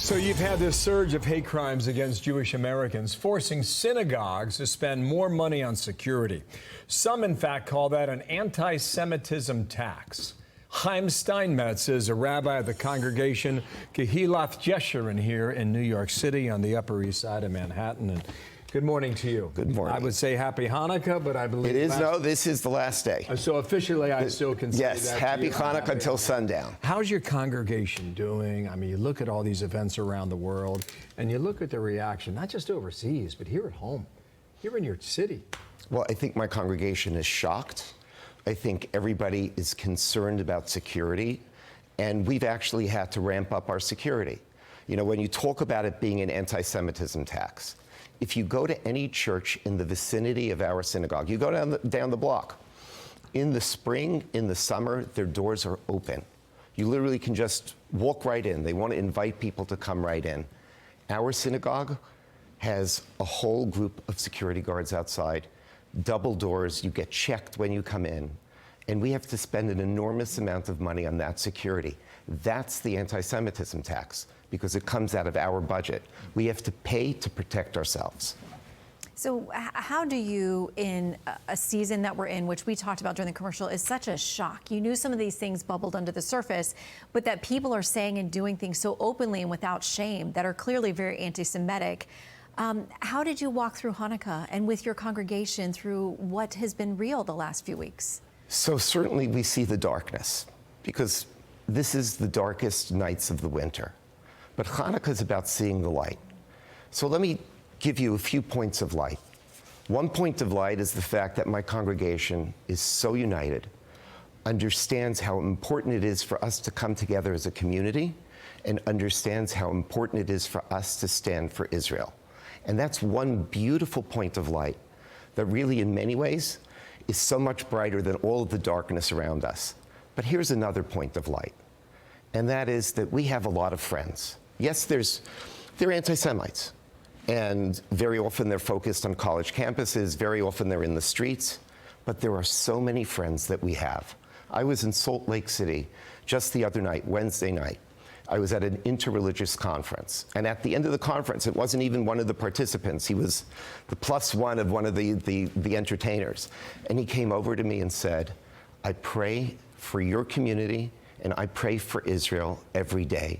So you've had this surge of hate crimes against Jewish Americans, forcing synagogues to spend more money on security. Some, in fact, call that an anti-Semitism tax. Chaim Steinmetz is a rabbi of the congregation Kehilath Jeshurun here in New York City on the Upper East Side of Manhattan. And good morning to you. Good morning. I would say happy Hanukkah, but I believe it is. No, this is the last day. So officially, I still consider yes, that. happy Hanukkah until sundown. How's your congregation doing? I mean, you look at all these events around the world, and you look at the reaction, not just overseas, but here at home, here in your city. Well, I think my congregation is shocked. I think everybody is concerned about security, and we've actually had to ramp up our security. You know, when you talk about it being an anti-Semitism tax, if you go to any church in the vicinity of our synagogue, you go down the block, in the spring, in the summer, their doors are open. You literally can just walk right in. They want to invite people to come right in. Our synagogue has a whole group of security guards outside, double doors, you get checked when you come in, and we have to spend an enormous amount of money on that security. That's the anti-Semitism tax, because it comes out of our budget. We have to pay to protect ourselves. So how do you, in a season that we're in, which we talked about during the commercial, is such a shock? You knew some of these things bubbled under the surface, but that people are saying and doing things so openly and without shame that are clearly very anti-Semitic. How did you walk through Hanukkah and with your congregation through what has been real the last few weeks? So certainly we see the darkness, because this is the darkest nights of the winter. But Hanukkah is about seeing the light. So let me give you a few points of light. One point of light is the fact that my congregation is so united, understands how important it is for us to come together as a community, and understands how important it is for us to stand for Israel. And that's one beautiful point of light that really, in many ways, is so much brighter than all of the darkness around us. But here's another point of light, and that is that we have a lot of friends. Yes, they're anti-Semites, and very often they're focused on college campuses, very often they're in the streets, but there are so many friends that we have. I was in Salt Lake City just the other night, Wednesday night. I was at an interreligious conference, and at the end of the conference, it wasn't even one of the participants. He was the plus one of one of the entertainers, and he came over to me and said, I pray for your community, and I pray for Israel every day.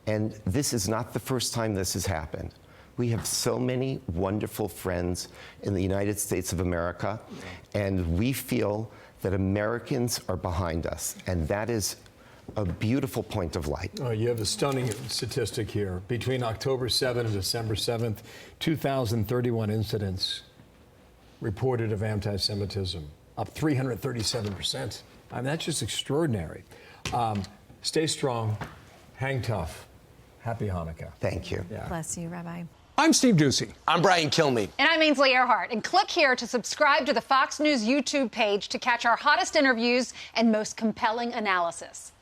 And this is not the first time this has happened. We have so many wonderful friends in the United States of America, and we feel that Americans are behind us, and that is a beautiful point of light. Oh, you have a stunning statistic here. Between October 7th and December 7th, 2,031 incidents reported of anti-Semitism, up 337%. I mean, that's just extraordinary. Stay strong, hang tough. Happy Hanukkah. Thank you. Yeah. Bless you, Rabbi. I'm Steve Ducey. I'm Brian Kilmeade. And I'm Ainsley Earhart. And click here to subscribe to the Fox News YouTube page to catch our hottest interviews and most compelling analysis.